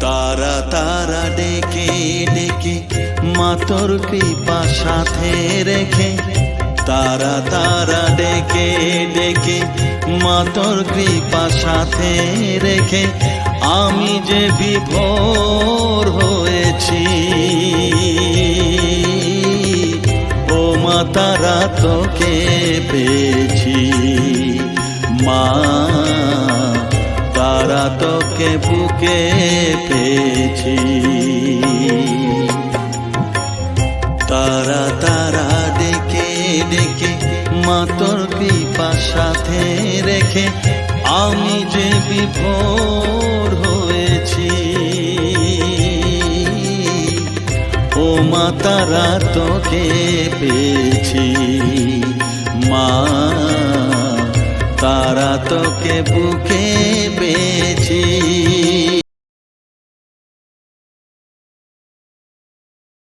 তারা তারা ডেকে ডেকে মা তোর কৃপা সাথে রেখে, তারা তারা ডেকে ডেকে মা তোর কৃপা সাথে রেখে আমি যে বিভোর হয়েছি। ও মা তারা তোকে পেয়েছি, মা তারা তোকে বুকে পেয়েছি। তারা তারা ডেকে ডেকে মা তোর কৃপা সাথে রেখে আমি যে বিভোর হয়েছি। ও মা তারা তোকে পেয়েছি, মা তারা তোকে বুকে পেয়েছি।